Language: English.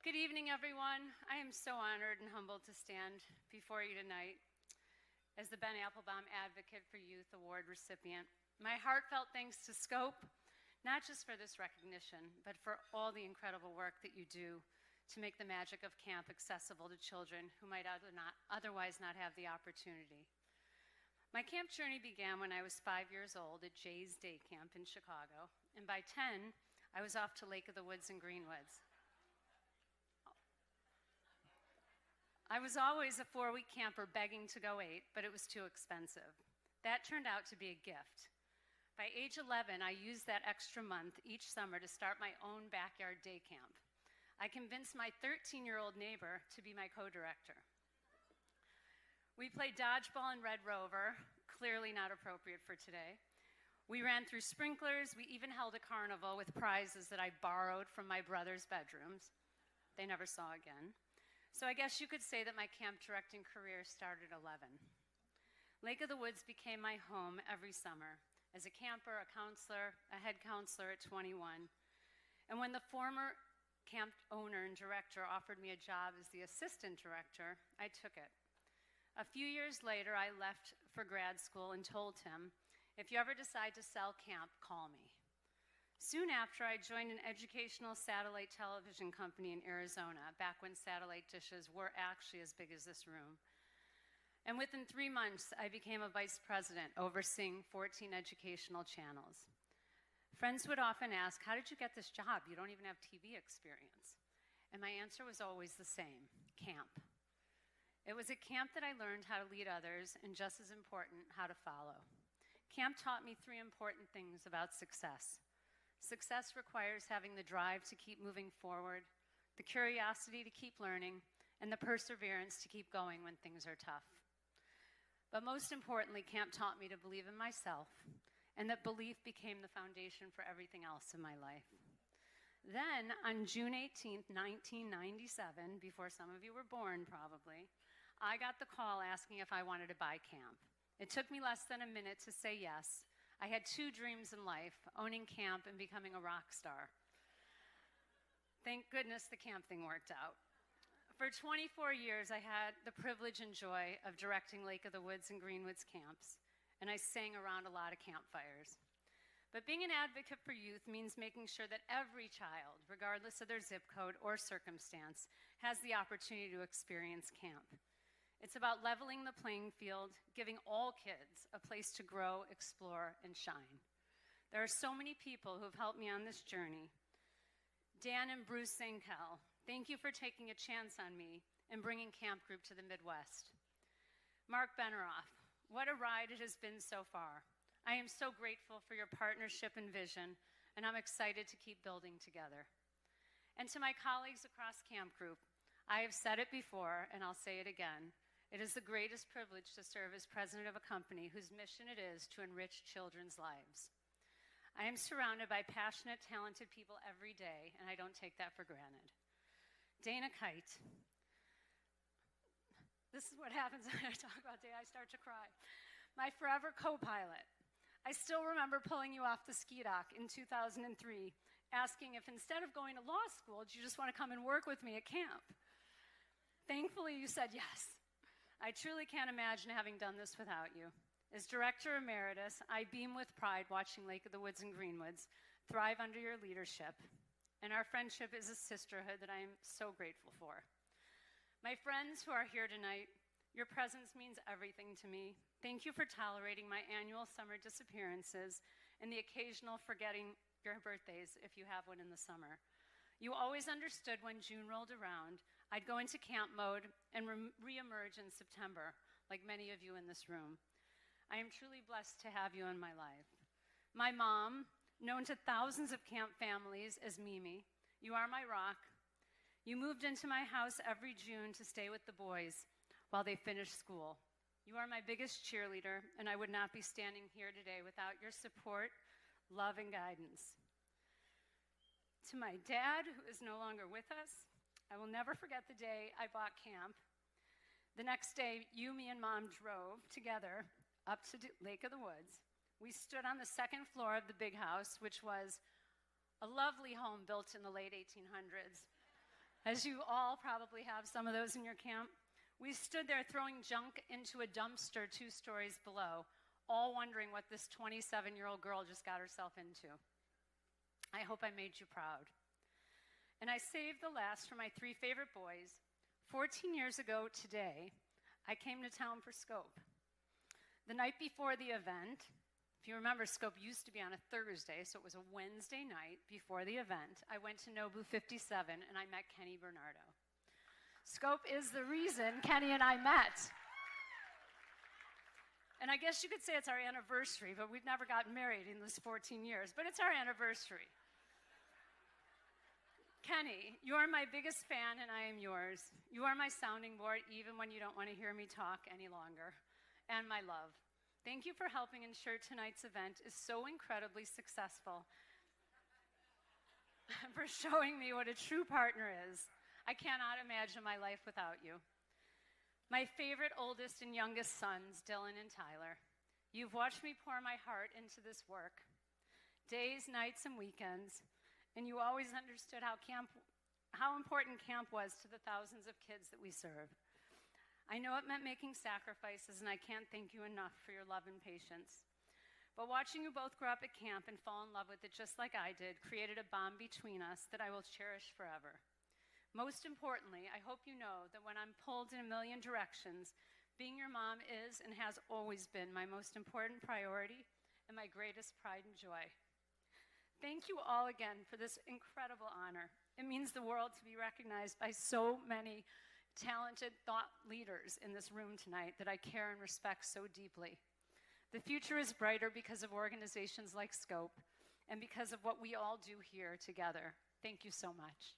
Good evening, everyone. I am so honored and humbled to stand before you tonight as the Ben Appelbaum Advocate for Youth Award recipient. My heartfelt thanks to Scope, not just for this recognition, but for all the incredible work that you do to make the magic of camp accessible to children who might otherwise not have the opportunity. My camp journey began when I was 5 years old at Jay's Day Camp in Chicago, and by 10, I was off to Lake of the Woods and Greenwoods. I was always a 4-week camper begging to go 8, but it was too expensive. That turned out to be a gift. By age 11, I used that extra month each summer to start my own backyard day camp. I convinced my 13-year-old neighbor to be my co-director. We played dodgeball and Red Rover, clearly not appropriate for today. We ran through sprinklers. We even held a carnival with prizes that I borrowed from my brother's bedrooms. They never saw again. So I guess you could say that my camp directing career started at 11. Lake of the Woods became my home every summer as a camper, a counselor, a head counselor at 21. And when the former camp owner and director offered me a job as the assistant director, I took it. A few years later, I left for grad school and told him, if you ever decide to sell camp, call me. Soon after, I joined an educational satellite television company in Arizona, back when satellite dishes were actually as big as this room. And within 3 months, I became a vice president, overseeing 14 educational channels. Friends would often ask, how did you get this job? You don't even have TV experience. And my answer was always the same, camp. It was at camp that I learned how to lead others, and just as important, how to follow. Camp taught me 3 important things about success. Success requires having the drive to keep moving forward, the curiosity to keep learning, and the perseverance to keep going when things are tough. But most importantly, camp taught me to believe in myself, and that belief became the foundation for everything else in my life. Then, on June 18th, 1997, before some of you were born probably, I got the call asking if I wanted to buy camp. It took me less than a minute to say yes. I had 2 dreams in life, owning camp and becoming a rock star. Thank goodness the camp thing worked out. For 24 years, I had the privilege and joy of directing Lake of the Woods and Greenwoods camps, and I sang around a lot of campfires. But being an advocate for youth means making sure that every child, regardless of their zip code or circumstance, has the opportunity to experience camp. It's about leveling the playing field, giving all kids a place to grow, explore, and shine. There are so many people who have helped me on this journey. Dan and Bruce Sankel, thank you for taking a chance on me and bringing Camp Group to the Midwest. Mark Benneroff, what a ride it has been so far. I am so grateful for your partnership and vision, and I'm excited to keep building together. And to my colleagues across Camp Group, I have said it before, and I'll say it again. It is the greatest privilege to serve as president of a company whose mission it is to enrich children's lives. I am surrounded by passionate, talented people every day, and I don't take that for granted. Dayna Kite. This is what happens when I talk about Dayna, I start to cry. My forever co-pilot. I still remember pulling you off the ski dock in 2003, asking if instead of going to law school, do you just want to come and work with me at camp? Thankfully, you said yes. I truly can't imagine having done this without you. As Director Emeritus, I beam with pride watching Lake of the Woods and Greenwoods thrive under your leadership, and our friendship is a sisterhood that I am so grateful for. My friends who are here tonight, your presence means everything to me. Thank you for tolerating my annual summer disappearances and the occasional forgetting your birthdays if you have one in the summer. You always understood when June rolled around, I'd go into camp mode and re-emerge in September, like many of you in this room. I am truly blessed to have you in my life. My mom, known to thousands of camp families as Mimi, you are my rock. You moved into my house every June to stay with the boys while they finished school. You are my biggest cheerleader, and I would not be standing here today without your support, love, and guidance. To my dad, who is no longer with us, I will never forget the day I bought camp. The next day, you, me, and Mom drove together up to Lake of the Woods. We stood on the 2nd floor of the big house, which was a lovely home built in the late 1800s. As you all probably have some of those in your camp, we stood there throwing junk into a dumpster 2 stories below, all wondering what this 27-year-old girl just got herself into. I hope I made you proud. And I saved the last for my 3 favorite boys. 14 years ago today, I came to town for Scope. The night before the event, if you remember, Scope used to be on a Thursday, so it was a Wednesday night before the event. I went to Nobu 57 and I met Kenny Bernardo. Scope is the reason Kenny and I met. And I guess you could say it's our anniversary, but we've never gotten married in those 14 years, but it's our anniversary. Kenny, you're my biggest fan and I am yours. You are my sounding board even when you don't want to hear me talk any longer. And my love. Thank you for helping ensure tonight's event is so incredibly successful. For showing me what a true partner is. I cannot imagine my life without you. My favorite oldest and youngest sons, Dylan and Tyler. You've watched me pour my heart into this work. Days, nights, and weekends. And you always understood how important camp was to the thousands of kids that we serve. I know it meant making sacrifices, and I can't thank you enough for your love and patience. But watching you both grow up at camp and fall in love with it just like I did created a bond between us that I will cherish forever. Most importantly, I hope you know that when I'm pulled in a million directions, being your mom is and has always been my most important priority and my greatest pride and joy. Thank you all again for this incredible honor. It means the world to be recognized by so many talented thought leaders in this room tonight that I care and respect so deeply. The future is brighter because of organizations like Scope and because of what we all do here together. Thank you so much.